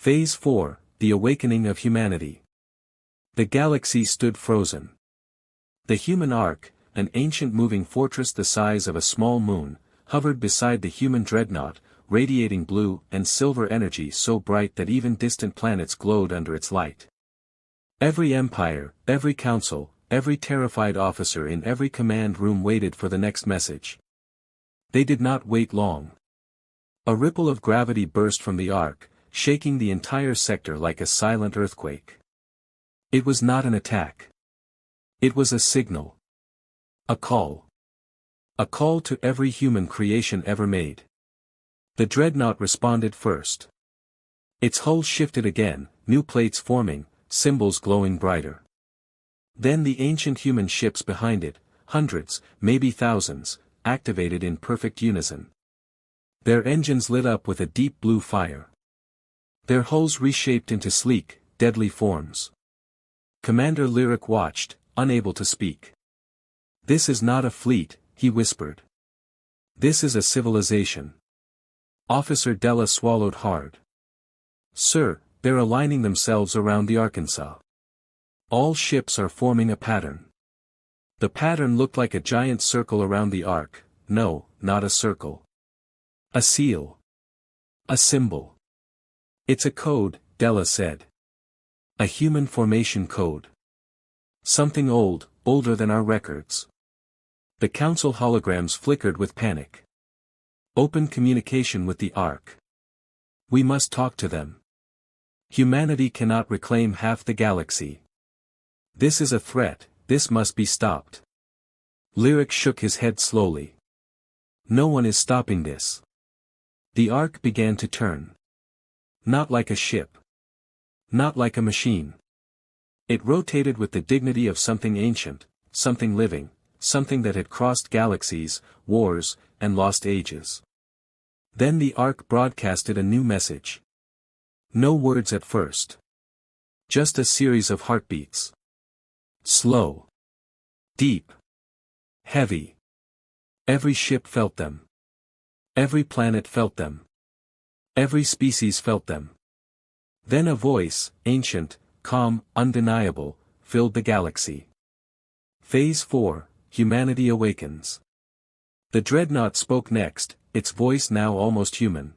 Phase 4, The Awakening of Humanity. The galaxy stood frozen. The human ark, an ancient moving fortress the size of a small moon, hovered beside the human dreadnought, radiating blue and silver energy so bright that even distant planets glowed under its light. Every empire, every council, every terrified officer in every command room waited for the next message. They did not wait long. A ripple of gravity burst from the ark, shaking the entire sector like a silent earthquake. It was not an attack. It was a signal. A call. A call to every human creation ever made. The dreadnought responded first. Its hull shifted again, new plates forming, symbols glowing brighter. Then the ancient human ships behind it, hundreds, maybe thousands, activated in perfect unison. Their engines lit up with a deep blue fire. Their hulls reshaped into sleek, deadly forms. Commander Lyric watched, unable to speak. "This is not a fleet," he whispered. "This is a civilization." Officer Della swallowed hard. "Sir, they're aligning themselves around the Arkansas. All ships are forming a pattern." The pattern looked like a giant circle around the ark. No, not a circle. A seal. A symbol. "It's a code," Della said. "A human formation code. Something old, older than our records." The council holograms flickered with panic. "Open communication with the ark. We must talk to them. Humanity cannot reclaim half the galaxy. This is a threat, this must be stopped." Lyric shook his head slowly. "No one is stopping this." The ark began to turn. Not like a ship. Not like a machine. It rotated with the dignity of something ancient, something living, something that had crossed galaxies, wars, and lost ages. Then the ark broadcasted a new message. No words at first. Just a series of heartbeats. Slow. Deep. Heavy. Every ship felt them. Every planet felt them. Every species felt them. Then a voice, ancient, calm, undeniable, filled the galaxy. Phase 4, Humanity Awakens. The dreadnought spoke next, its voice now almost human.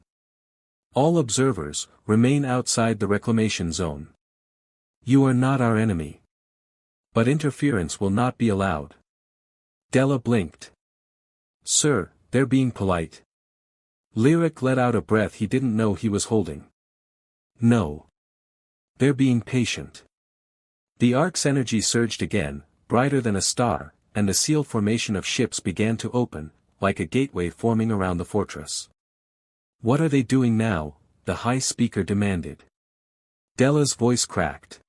"All observers, remain outside the reclamation zone. You are not our enemy. But interference will not be allowed." Della blinked. "Sir, they're being polite." Lyric let out a breath he didn't know he was holding. "No. They're being patient." The ark's energy surged again, brighter than a star, and the seal formation of ships began to open, like a gateway forming around the fortress. "What are they doing now?" the high speaker demanded. Della's voice cracked.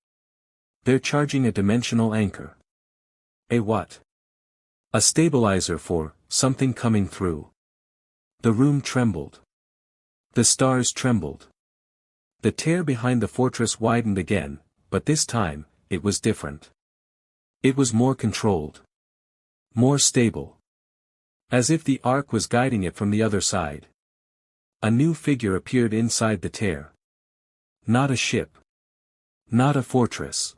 "They're charging a dimensional anchor." "A what?" "A stabilizer for something coming through." The room trembled. The stars trembled. The tear behind the fortress widened again, but this time, it was different. It was more controlled. More stable. As if the ark was guiding it from the other side. A new figure appeared inside the tear. Not a ship. Not a fortress.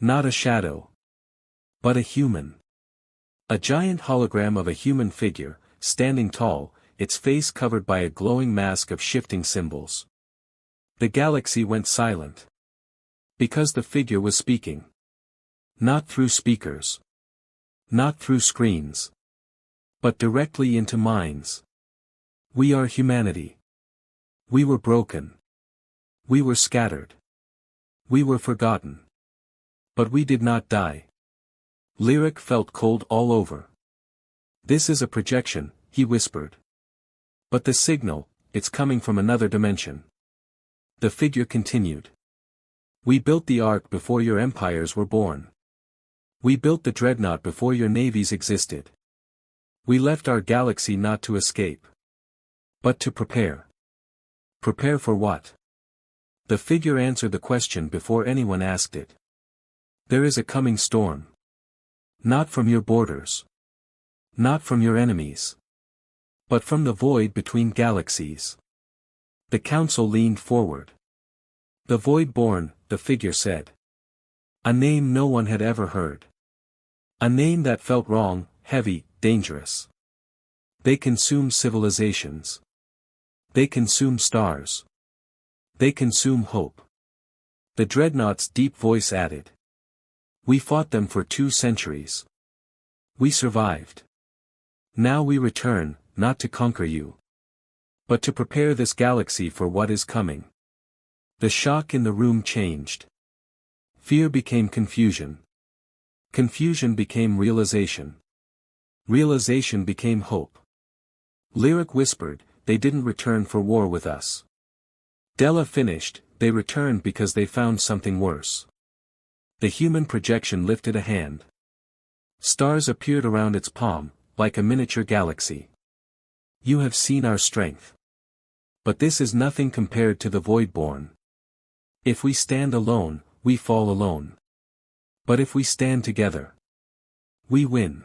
Not a shadow. But a human. A giant hologram of a human figure, standing tall, its face covered by a glowing mask of shifting symbols. The galaxy went silent. Because the figure was speaking. Not through speakers. Not through screens. But directly into minds. "We are humanity. We were broken. We were scattered. We were forgotten. But we did not die." Lyric felt cold all over. "This is a projection," he whispered. "But the signal, it's coming from another dimension." The figure continued. "We built the ark before your empires were born. We built the dreadnought before your navies existed. We left our galaxy not to escape. But to prepare." "Prepare for what?" The figure answered the question before anyone asked it. "There is a coming storm. Not from your borders. Not from your enemies. But from the void between galaxies." The council leaned forward. The Void-born, the figure said. A name no one had ever heard. A name that felt wrong, heavy, dangerous. They consume civilizations. They consume stars. They consume hope. The dreadnought's deep voice added. We fought them for 2 centuries. We survived. Now we return, not to conquer you, but to prepare this galaxy for what is coming. The shock in the room changed. Fear became confusion. Confusion became realization. Realization became hope. Lyric whispered, they didn't return for war with us. Della finished, they returned because they found something worse. The human projection lifted a hand. Stars appeared around its palm, like a miniature galaxy. You have seen our strength. But this is nothing compared to the Void-born. If we stand alone, we fall alone. But if we stand together, we win.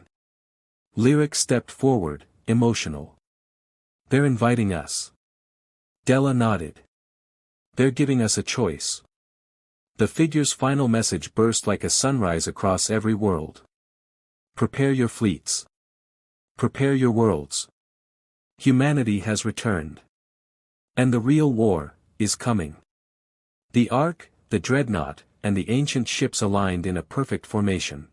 Lyric stepped forward, emotional. They're inviting us. Della nodded. They're giving us a choice. The figure's final message burst like a sunrise across every world. Prepare your fleets. Prepare your worlds. Humanity has returned. And the real war is coming. The Ark, the Dreadnought, and the ancient ships aligned in a perfect formation.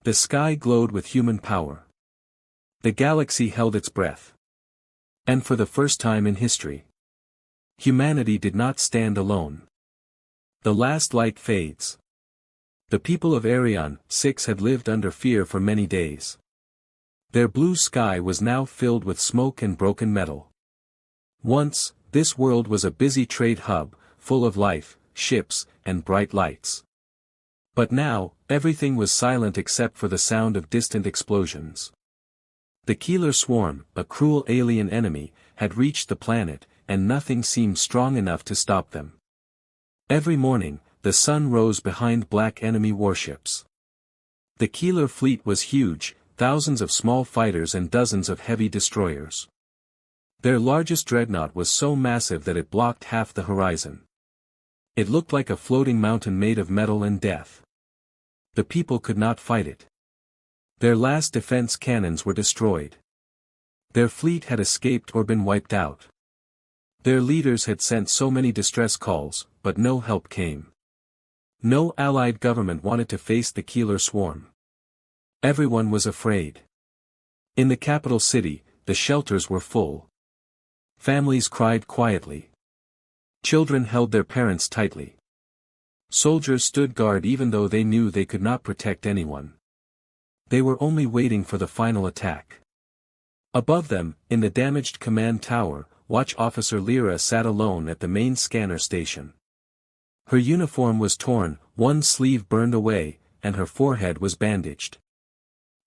The sky glowed with human power. The galaxy held its breath. And for the first time in history, humanity did not stand alone. The last light fades. The people of Arion 6 had lived under fear for many days. Their blue sky was now filled with smoke and broken metal. Once, this world was a busy trade hub, full of life, ships, and bright lights. But now, everything was silent except for the sound of distant explosions. The Keeler swarm, a cruel alien enemy, had reached the planet, and nothing seemed strong enough to stop them. Every morning, the sun rose behind black enemy warships. The Keeler fleet was huge, thousands of small fighters and dozens of heavy destroyers. Their largest dreadnought was so massive that it blocked half the horizon. It looked like a floating mountain made of metal and death. The people could not fight it. Their last defense cannons were destroyed. Their fleet had escaped or been wiped out. Their leaders had sent so many distress calls, but no help came. No allied government wanted to face the Keeler swarm. Everyone was afraid. In the capital city, the shelters were full. Families cried quietly. Children held their parents tightly. Soldiers stood guard even though they knew they could not protect anyone. They were only waiting for the final attack. Above them, in the damaged command tower, Watch Officer Lyra sat alone at the main scanner station. Her uniform was torn, one sleeve burned away, and her forehead was bandaged.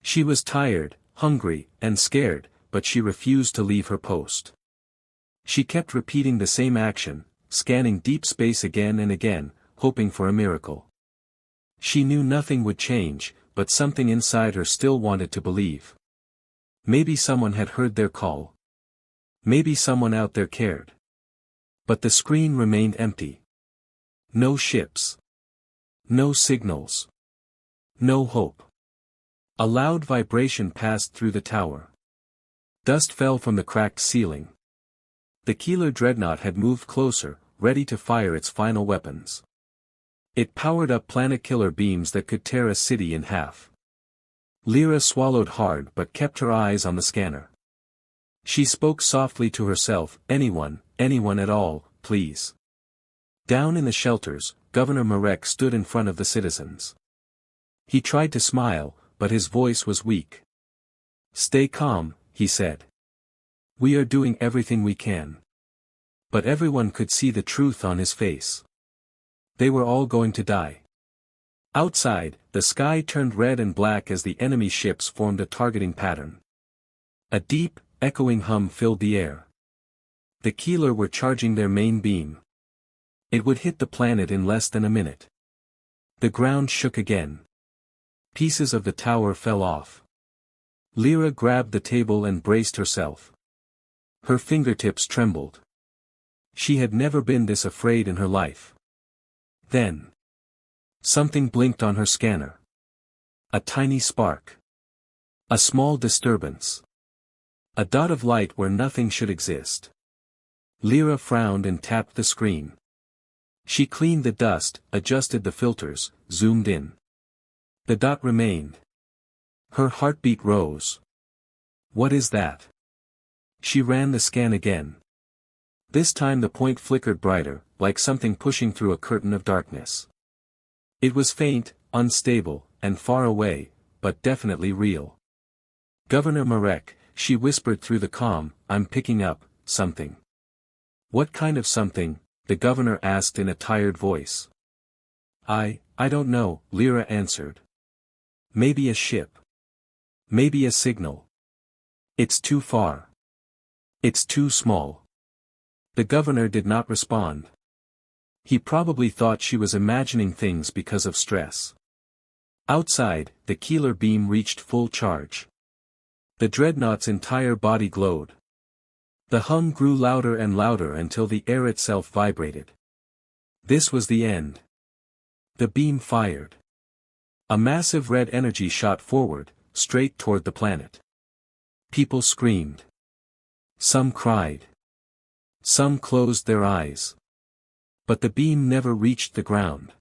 She was tired, hungry, and scared, but she refused to leave her post. She kept repeating the same action, scanning deep space again and again, hoping for a miracle. She knew nothing would change, but something inside her still wanted to believe. Maybe someone had heard their call. Maybe someone out there cared. But the screen remained empty. No ships. No signals. No hope. A loud vibration passed through the tower. Dust fell from the cracked ceiling. The Keeler dreadnought had moved closer, ready to fire its final weapons. It powered up planet-killer beams that could tear a city in half. Lyra swallowed hard but kept her eyes on the scanner. She spoke softly to herself, anyone at all, please. Down in the shelters, Governor Marek stood in front of the citizens. He tried to smile, but his voice was weak. Stay calm, he said. We are doing everything we can. But everyone could see the truth on his face. They were all going to die. Outside, the sky turned red and black as the enemy ships formed a targeting pattern. A deep, echoing hum filled the air. The Keeler were charging their main beam. It would hit the planet in less than a minute. The ground shook again. Pieces of the tower fell off. Lyra grabbed the table and braced herself. Her fingertips trembled. She had never been this afraid in her life. Then, something blinked on her scanner. A tiny spark. A small disturbance. A dot of light where nothing should exist. Lyra frowned and tapped the screen. She cleaned the dust, adjusted the filters, zoomed in. The dot remained. Her heartbeat rose. What is that? She ran the scan again. This time the point flickered brighter, like something pushing through a curtain of darkness. It was faint, unstable, and far away, but definitely real. Governor Marek, she whispered through the comm, I'm picking up something. What kind of something? The governor asked in a tired voice. I don't know, Lyra answered. Maybe a ship. Maybe a signal. It's too far. It's too small. The governor did not respond. He probably thought she was imagining things because of stress. Outside, the Keeler beam reached full charge. The dreadnought's entire body glowed. The hum grew louder and louder until the air itself vibrated. This was the end. The beam fired. A massive red energy shot forward, straight toward the planet. People screamed. Some cried. Some closed their eyes. But the beam never reached the ground.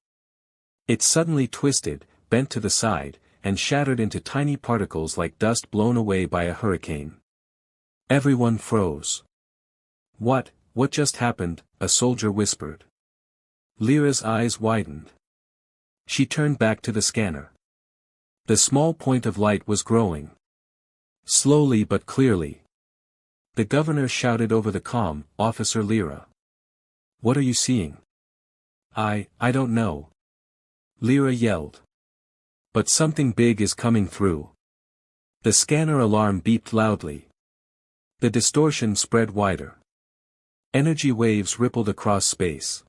It suddenly twisted, bent to the side, and shattered into tiny particles like dust blown away by a hurricane. Everyone froze. What just happened? A soldier whispered. Lyra's eyes widened. She turned back to the scanner. The small point of light was growing. Slowly but clearly. The governor shouted over the comm, Officer Lyra. What are you seeing? I don't know. Lyra yelled. But something big is coming through. The scanner alarm beeped loudly. The distortion spread wider. Energy waves rippled across space.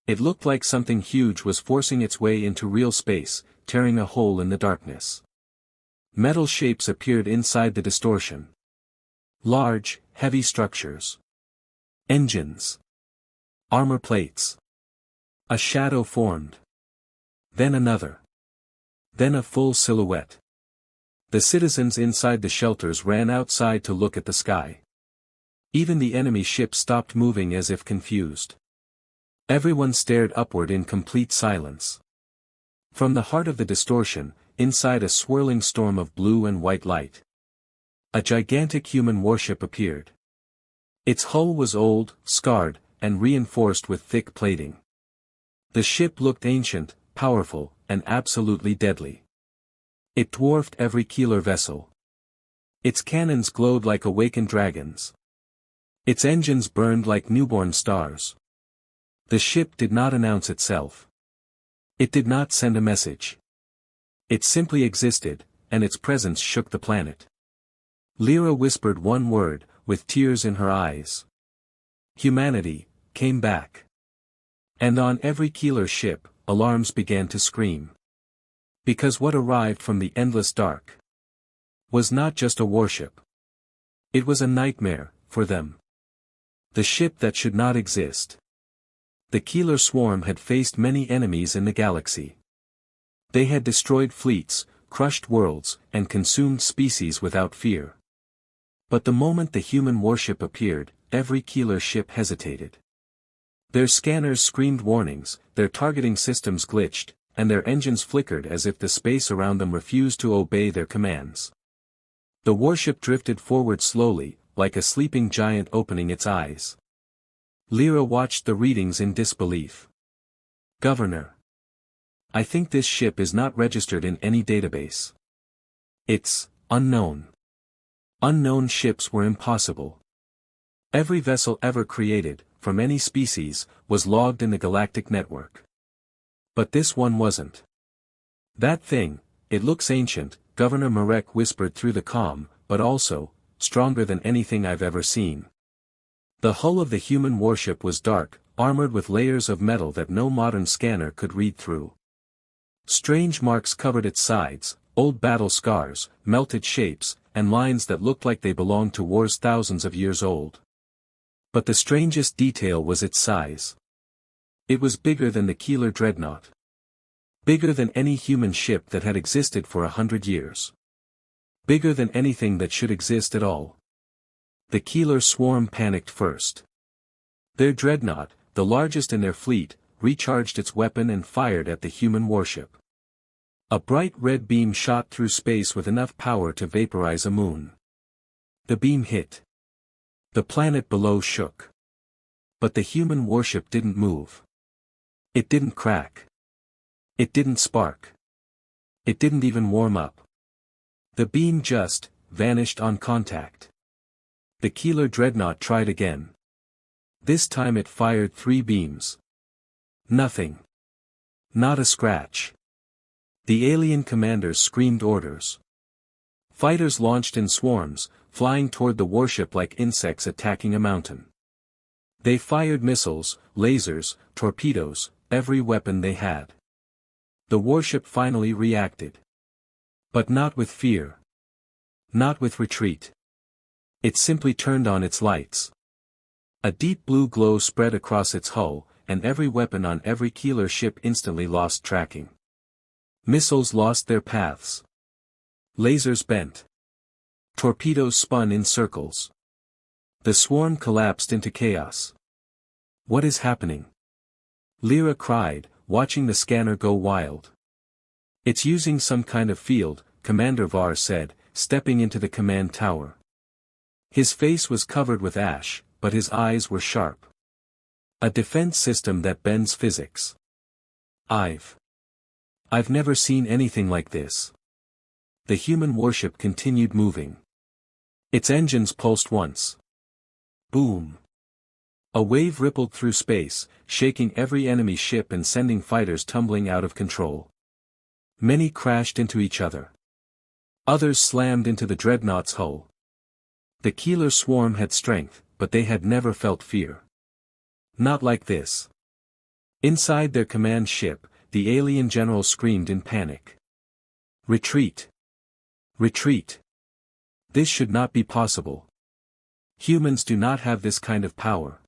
It looked like something huge was forcing its way into real space, tearing a hole in the darkness. Metal shapes appeared inside the distortion. Large, heavy structures. Engines. Armor plates. A shadow formed. Then another. Then a full silhouette. The citizens inside the shelters ran outside to look at the sky. Even the enemy ship stopped moving as if confused. Everyone stared upward in complete silence. From the heart of the distortion, inside a swirling storm of blue and white light, a gigantic human warship appeared. Its hull was old, scarred, and reinforced with thick plating. The ship looked ancient, powerful, and absolutely deadly. It dwarfed every Keeler vessel. Its cannons glowed like awakened dragons. Its engines burned like newborn stars. The ship did not announce itself. It did not send a message. It simply existed, and its presence shook the planet. Lyra whispered one word, with tears in her eyes. Humanity came back. And on every Keeler ship, alarms began to scream. Because what arrived from the endless dark was not just a warship. It was a nightmare, for them. The ship that should not exist. The Keeler swarm had faced many enemies in the galaxy. They had destroyed fleets, crushed worlds, and consumed species without fear. But the moment the human warship appeared, every Keeler ship hesitated. Their scanners screamed warnings, their targeting systems glitched, and their engines flickered as if the space around them refused to obey their commands. The warship drifted forward slowly, like a sleeping giant opening its eyes. Lyra watched the readings in disbelief. Governor. I think this ship is not registered in any database. It's unknown. Unknown ships were impossible. Every vessel ever created, from any species, was logged in the Galactic network. But this one wasn't. That thing, it looks ancient, Governor Marek whispered through the comm, but also, stronger than anything I've ever seen. The hull of the human warship was dark, armored with layers of metal that no modern scanner could read through. Strange marks covered its sides, old battle scars, melted shapes, and lines that looked like they belonged to wars thousands of years old. But the strangest detail was its size. It was bigger than the Keeler dreadnought. Bigger than any human ship that had existed for 100 years. Bigger than anything that should exist at all. The Keeler swarm panicked first. Their dreadnought, the largest in their fleet, recharged its weapon and fired at the human warship. A bright red beam shot through space with enough power to vaporize a moon. The beam hit. The planet below shook. But the human warship didn't move. It didn't crack. It didn't spark. It didn't even warm up. The beam just vanished on contact. The Keeler dreadnought tried again. This time it fired 3 beams. Nothing. Not a scratch. The alien commanders screamed orders. Fighters launched in swarms, flying toward the warship like insects attacking a mountain. They fired missiles, lasers, torpedoes, every weapon they had. The warship finally reacted. But not with fear. Not with retreat. It simply turned on its lights. A deep blue glow spread across its hull, and every weapon on every Keeler ship instantly lost tracking. Missiles lost their paths. Lasers bent. Torpedoes spun in circles. The swarm collapsed into chaos. What is happening? Lyra cried, watching the scanner go wild. It's using some kind of field, Commander Var said, stepping into the command tower. His face was covered with ash, but his eyes were sharp. A defense system that bends physics. I've never seen anything like this. The human warship continued moving. Its engines pulsed once. Boom. A wave rippled through space, shaking every enemy ship and sending fighters tumbling out of control. Many crashed into each other. Others slammed into the dreadnought's hull. The Keeler swarm had strength, but they had never felt fear. Not like this. Inside their command ship, the alien general screamed in panic. Retreat! Retreat! This should not be possible. Humans do not have this kind of power.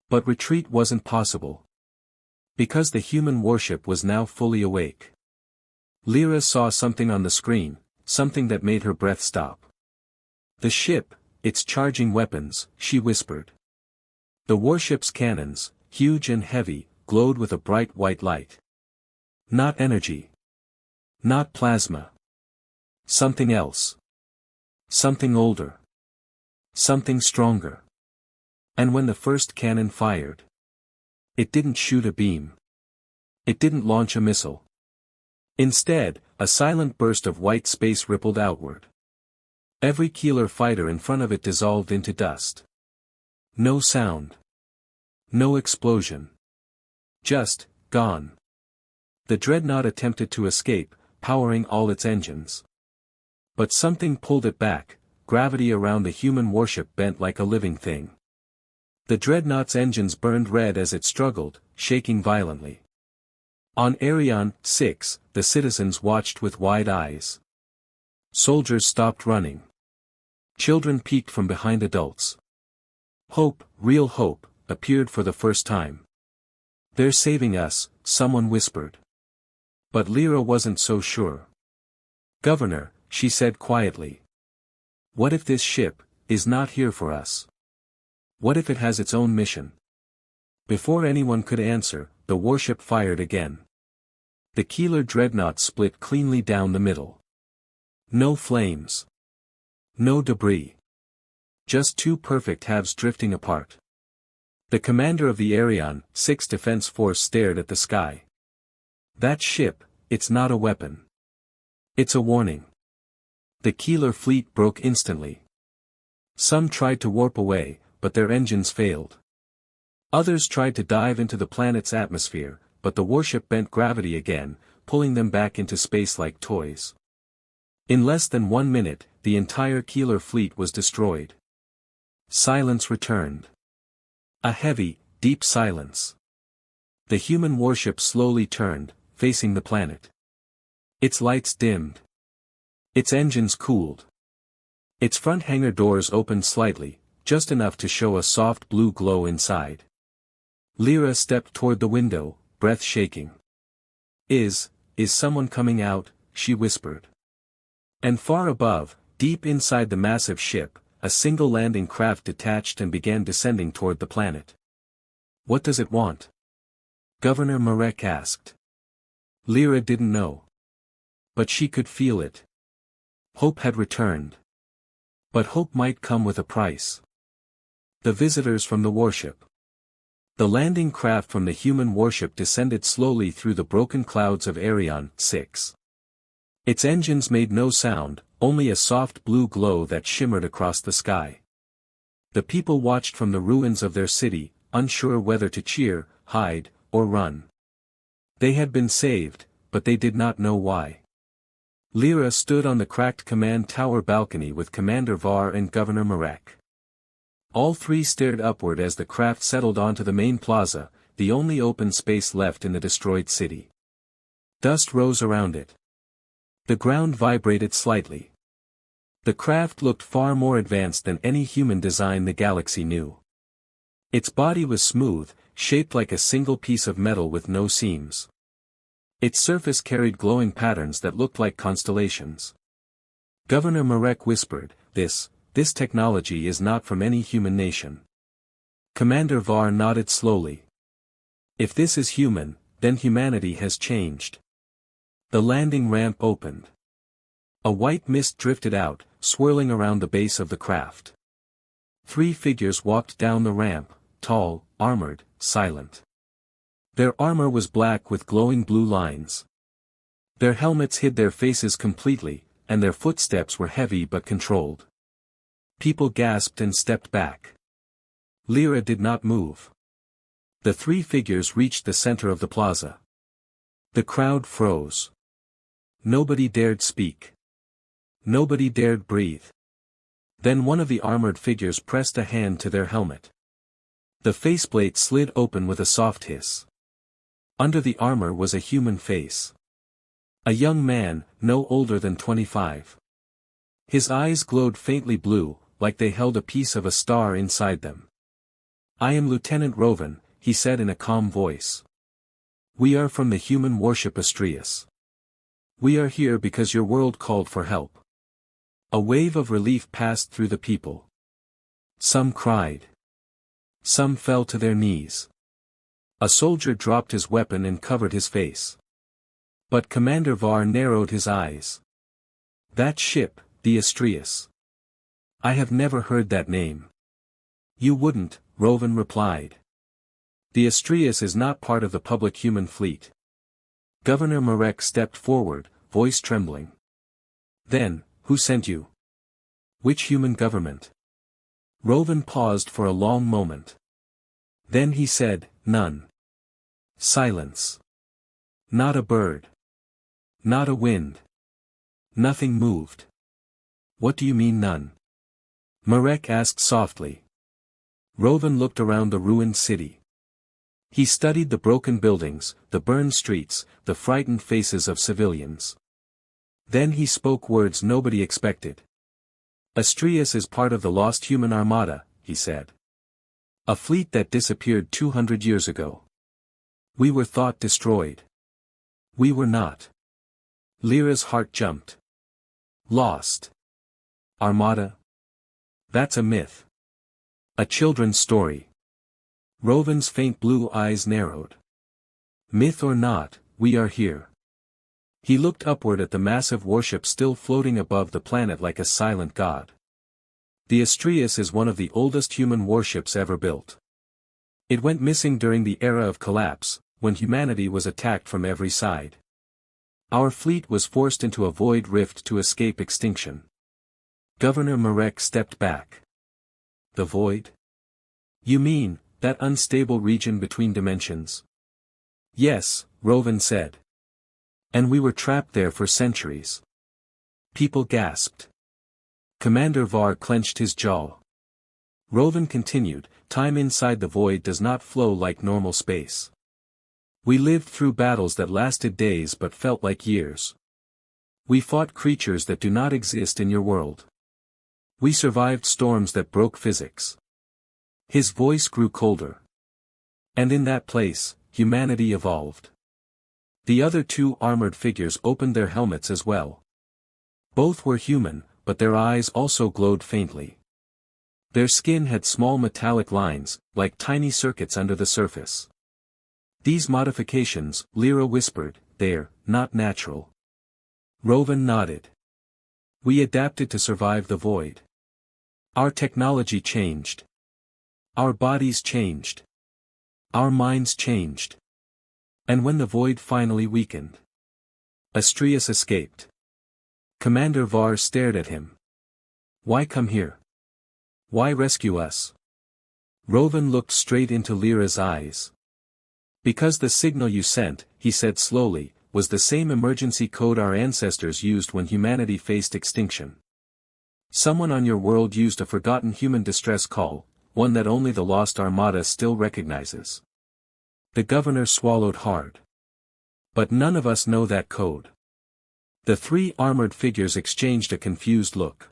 But retreat wasn't possible. Because the human warship was now fully awake. Lyra saw something on the screen, something that made her breath stop. The ship, it's charging weapons, she whispered. The warship's cannons, huge and heavy, glowed with a bright white light. Not energy. Not plasma. Something else. Something older. Something stronger. And when the first cannon fired, it didn't shoot a beam. It didn't launch a missile. Instead, a silent burst of white space rippled outward. Every Keeler fighter in front of it dissolved into dust. No sound. No explosion. Just, gone. The dreadnought attempted to escape, powering all its engines. But something pulled it back, gravity around the human warship bent like a living thing. The dreadnought's engines burned red as it struggled, shaking violently. On Arion 6, the citizens watched with wide eyes. Soldiers stopped running. Children peeked from behind adults. Hope, real hope, appeared for the first time. They're saving us, someone whispered. But Lyra wasn't so sure. Governor, she said quietly. What if this ship is not here for us? What if it has its own mission? Before anyone could answer, the warship fired again. The Keeler dreadnought split cleanly down the middle. No flames. No debris. Just 2 perfect halves drifting apart. The commander of the Arion 6 Defense Force stared at the sky. That ship, it's not a weapon. It's a warning. The Keeler fleet broke instantly. Some tried to warp away, but their engines failed. Others tried to dive into the planet's atmosphere, but the warship bent gravity again, pulling them back into space like toys. In less than 1 minute, the entire Keeler fleet was destroyed. Silence returned. A heavy, deep silence. The human warship slowly turned, facing the planet. Its lights dimmed. Its engines cooled. Its front hangar doors opened slightly, just enough to show a soft blue glow inside. Lyra stepped toward the window, breath shaking. Is someone coming out?" she whispered. And far above, deep inside the massive ship, a single landing craft detached and began descending toward the planet. "What does it want?" Governor Marek asked. Lyra didn't know. But she could feel it. Hope had returned. But hope might come with a price. The visitors from the warship. The landing craft from the human warship descended slowly through the broken clouds of Arion 6. Its engines made no sound, only a soft blue glow that shimmered across the sky. The people watched from the ruins of their city, unsure whether to cheer, hide, or run. They had been saved, but they did not know why. Lyra stood on the cracked command tower balcony with Commander Var and Governor Marek. All three stared upward as the craft settled onto the main plaza, the only open space left in the destroyed city. Dust rose around it. The ground vibrated slightly. The craft looked far more advanced than any human design the galaxy knew. Its body was smooth, shaped like a single piece of metal with no seams. Its surface carried glowing patterns that looked like constellations. Governor Marek whispered, This technology is not from any human nation." Commander Var nodded slowly. "If this is human, then humanity has changed." The landing ramp opened. A white mist drifted out, swirling around the base of the craft. 3 figures walked down the ramp, tall, armored, silent. Their armor was black with glowing blue lines. Their helmets hid their faces completely, and their footsteps were heavy but controlled. People gasped and stepped back. Lyra did not move. The 3 figures reached the center of the plaza. The crowd froze. Nobody dared speak. Nobody dared breathe. Then one of the armored figures pressed a hand to their helmet. The faceplate slid open with a soft hiss. Under the armor was a human face. A young man, no older than 25. His eyes glowed faintly blue, like they held a piece of a star inside them. "I am Lieutenant Rovan," he said in a calm voice. "We are from the human warship Astrius. We are here because your world called for help." A wave of relief passed through the people. Some cried. Some fell to their knees. A soldier dropped his weapon and covered his face. But Commander Var narrowed his eyes. "That ship, the Astrius. I have never heard that name." "You wouldn't," Rovan replied. "The Astrius is not part of the public human fleet." Governor Marek stepped forward, voice trembling. "Then, who sent you? Which human government?" Rovan paused for a long moment. Then he said, "None." Silence. Not a bird. Not a wind. Nothing moved. "What do you mean none?" Marek asked softly. Rovan looked around the ruined city. He studied the broken buildings, the burned streets, the frightened faces of civilians. Then he spoke words nobody expected. "Astrius is part of the lost human armada," he said. "A fleet that disappeared 200 years ago. We were thought destroyed. We were not." Lyra's heart jumped. "Lost. Armada? That's a myth. A children's story." Rovan's faint blue eyes narrowed. "Myth or not, we are here." He looked upward at the massive warship still floating above the planet like a silent god. The Astrius is one of the oldest human warships ever built. It went missing during the era of collapse, when humanity was attacked from every side. Our fleet was forced into a void rift to escape extinction. Governor Marek stepped back. "The void? You mean, that unstable region between dimensions?" "Yes," Rovan said. "And we were trapped there for centuries." People gasped. Commander Var clenched his jaw. Rovan continued, "Time inside the void does not flow like normal space. We lived through battles that lasted days but felt like years. We fought creatures that do not exist in your world. We survived storms that broke physics." His voice grew colder. And in that place, humanity evolved. The other two armored figures opened their helmets as well. Both were human, but their eyes also glowed faintly. Their skin had small metallic lines, like tiny circuits under the surface. These modifications, Lyra whispered, they're not natural. Rovan nodded. We adapted to survive the void. Our technology changed. Our bodies changed. Our minds changed. And when the void finally weakened, Astrius escaped. Commander Var stared at him. Why come here? Why rescue us? Rovan looked straight into Lyra's eyes. Because the signal you sent, he said slowly, was the same emergency code our ancestors used when humanity faced extinction. Someone on your world used a forgotten human distress call, one that only the Lost Armada still recognizes. The governor swallowed hard. But none of us know that code. The three armored figures exchanged a confused look.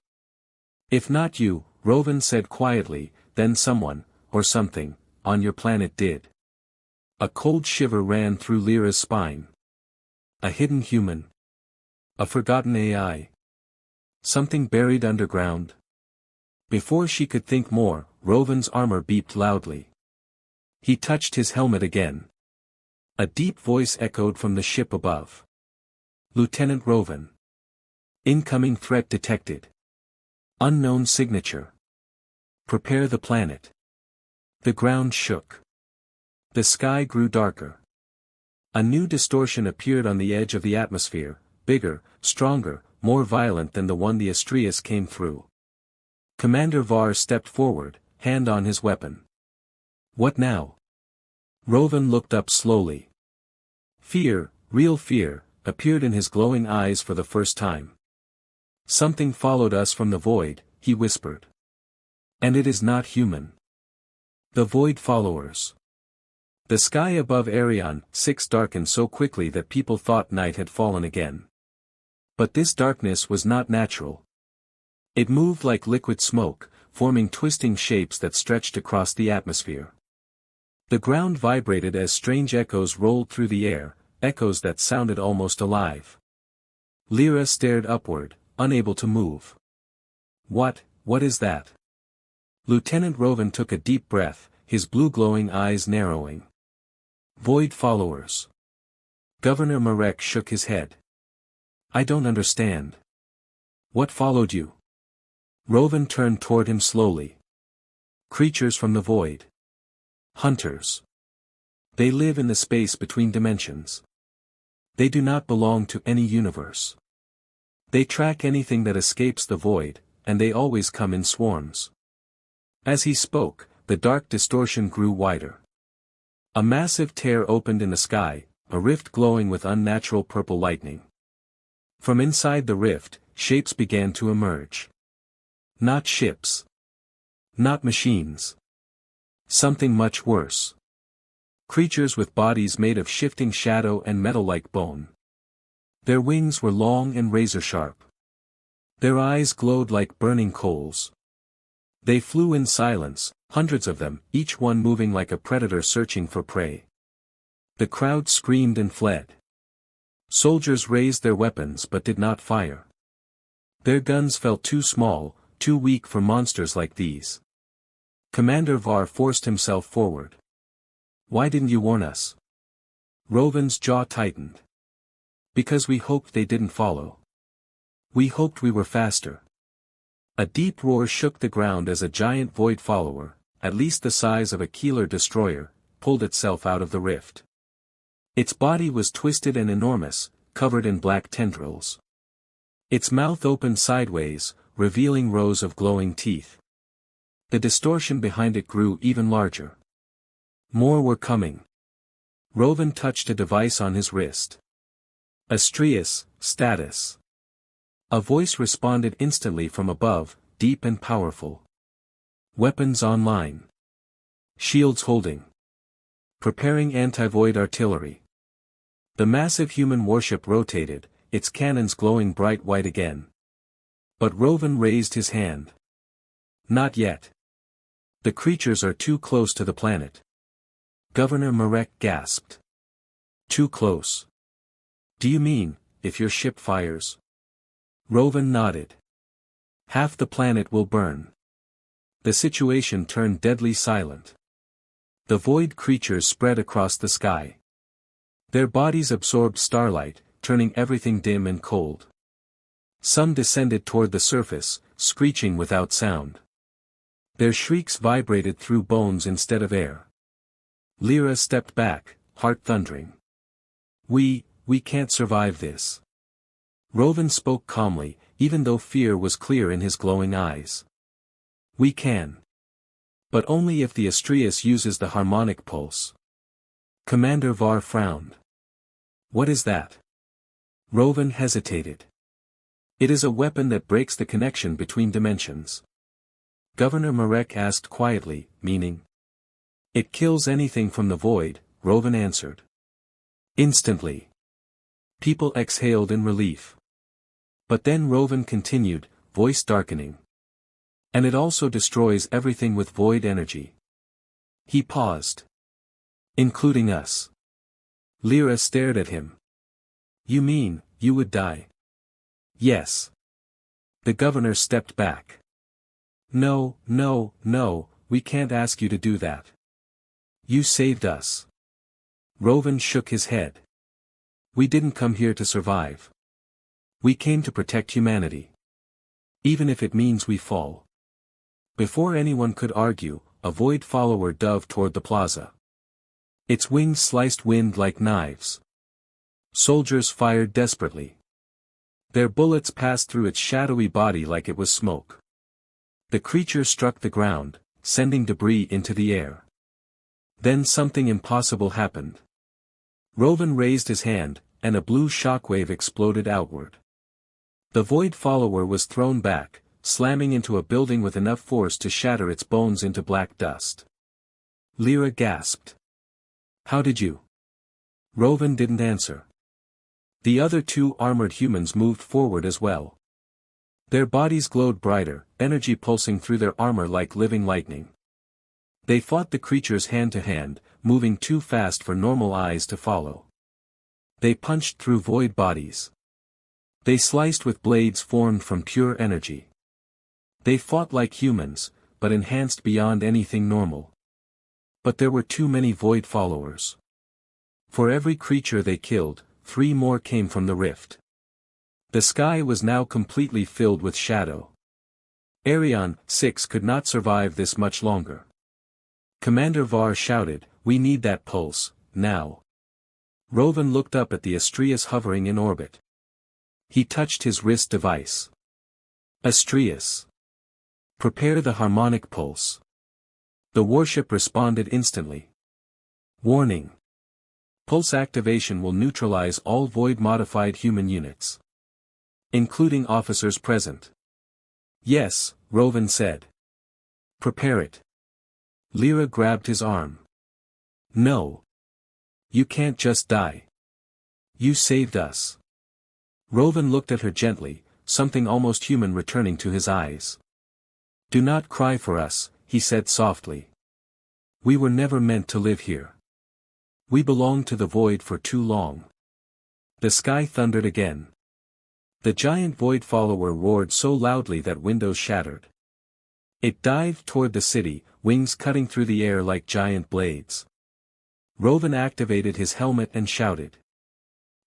If not you, Rovan said quietly, then someone, or something, on your planet did. A cold shiver ran through Lyra's spine. A hidden human. A forgotten AI. Something buried underground. Before she could think more, Rovan's armor beeped loudly. He touched his helmet again. A deep voice echoed from the ship above. Lieutenant Rovan. Incoming threat detected. Unknown signature. Prepare the planet. The ground shook. The sky grew darker. A new distortion appeared on the edge of the atmosphere, bigger, stronger, more violent than the one the Astrius came through. Commander Var stepped forward, hand on his weapon. What now? Rovan looked up slowly. Fear, real fear, appeared in his glowing eyes for the first time. Something followed us from the void, he whispered. And it is not human. The void followers. The sky above Arion 6 darkened so quickly that people thought night had fallen again. But this darkness was not natural. It moved like liquid smoke, forming twisting shapes that stretched across the atmosphere. The ground vibrated as strange echoes rolled through the air, echoes that sounded almost alive. Lyra stared upward, unable to move. What is that? Lieutenant Rovan took a deep breath, his blue glowing eyes narrowing. Void followers. Governor Marek shook his head. I don't understand. What followed you? Rovan turned toward him slowly. Creatures from the void. Hunters. They live in the space between dimensions. They do not belong to any universe. They track anything that escapes the void, and they always come in swarms. As he spoke, the dark distortion grew wider. A massive tear opened in the sky, a rift glowing with unnatural purple lightning. From inside the rift, shapes began to emerge. Not ships. Not machines. Something much worse. Creatures with bodies made of shifting shadow and metal-like bone. Their wings were long and razor-sharp. Their eyes glowed like burning coals. They flew in silence, hundreds of them, each one moving like a predator searching for prey. The crowd screamed and fled. Soldiers raised their weapons but did not fire. Their guns felt too small, too weak for monsters like these. Commander Var forced himself forward. Why didn't you warn us? Rovan's jaw tightened. Because we hoped they didn't follow. We hoped we were faster. A deep roar shook the ground as a giant void follower, at least the size of a Keeler destroyer, pulled itself out of the rift. Its body was twisted and enormous, covered in black tendrils. Its mouth opened sideways, revealing rows of glowing teeth. The distortion behind it grew even larger. More were coming. Rovan touched a device on his wrist. Astrius, status. A voice responded instantly from above, deep and powerful. Weapons online. Shields holding. Preparing anti-void artillery. The massive human warship rotated, its cannons glowing bright white again. But Rovan raised his hand. Not yet. The creatures are too close to the planet. Governor Marek gasped. Too close. Do you mean, if your ship fires? Rovan nodded. Half the planet will burn. The situation turned deadly silent. The void creatures spread across the sky. Their bodies absorbed starlight, turning everything dim and cold. Some descended toward the surface, screeching without sound. Their shrieks vibrated through bones instead of air. Lyra stepped back, heart thundering. We can't survive this. Rovan spoke calmly, even though fear was clear in his glowing eyes. We can. But only if the Astrius uses the harmonic pulse. Commander Var frowned. What is that? Rovan hesitated. It is a weapon that breaks the connection between dimensions. Governor Marek asked quietly, meaning? It kills anything from the void, Rovan answered. Instantly. People exhaled in relief. But then Rovan continued, voice darkening. And it also destroys everything with void energy. He paused. Including us. Lyra stared at him. You mean, you would die? Yes. The governor stepped back. No, we can't ask you to do that. You saved us. Rovan shook his head. We didn't come here to survive. We came to protect humanity. Even if it means we fall. Before anyone could argue, a void follower dove toward the plaza. Its wings sliced wind like knives. Soldiers fired desperately. Their bullets passed through its shadowy body like it was smoke. The creature struck the ground, sending debris into the air. Then something impossible happened. Rovan raised his hand, and a blue shockwave exploded outward. The void follower was thrown back, slamming into a building with enough force to shatter its bones into black dust. Lyra gasped. How did you? Rovan didn't answer. The other two armored humans moved forward as well. Their bodies glowed brighter, energy pulsing through their armor like living lightning. They fought the creatures hand to hand, moving too fast for normal eyes to follow. They punched through void bodies. They sliced with blades formed from pure energy. They fought like humans, but enhanced beyond anything normal. But there were too many void followers. For every creature they killed, 3 more came from the rift. The sky was now completely filled with shadow. Arion 6 could not survive this much longer. Commander Var shouted, we need that pulse, now. Rovan looked up at the Astrius hovering in orbit. He touched his wrist device. Astrius. Prepare the harmonic pulse. The warship responded instantly. Warning. Pulse activation will neutralize all void-modified human units. Including officers present. Yes, Rovan said. Prepare it. Lyra grabbed his arm. No. You can't just die. You saved us. Rovan looked at her gently, something almost human returning to his eyes. Do not cry for us, he said softly. We were never meant to live here. We belonged to the void for too long. The sky thundered again. The giant void follower roared so loudly that windows shattered. It dived toward the city, wings cutting through the air like giant blades. Rovan activated his helmet and shouted.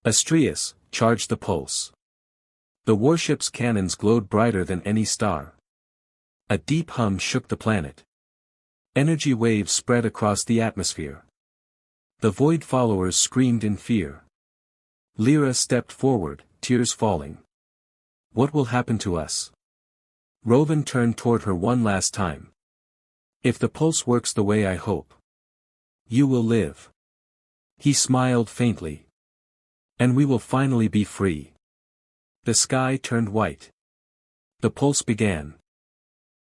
Astrius, charge the pulse. The warship's cannons glowed brighter than any star. A deep hum shook the planet. Energy waves spread across the atmosphere. The void followers screamed in fear. Lyra stepped forward, tears falling. What will happen to us? Rovan turned toward her one last time. If the pulse works the way I hope, you will live. He smiled faintly. And we will finally be free. The sky turned white. The pulse began.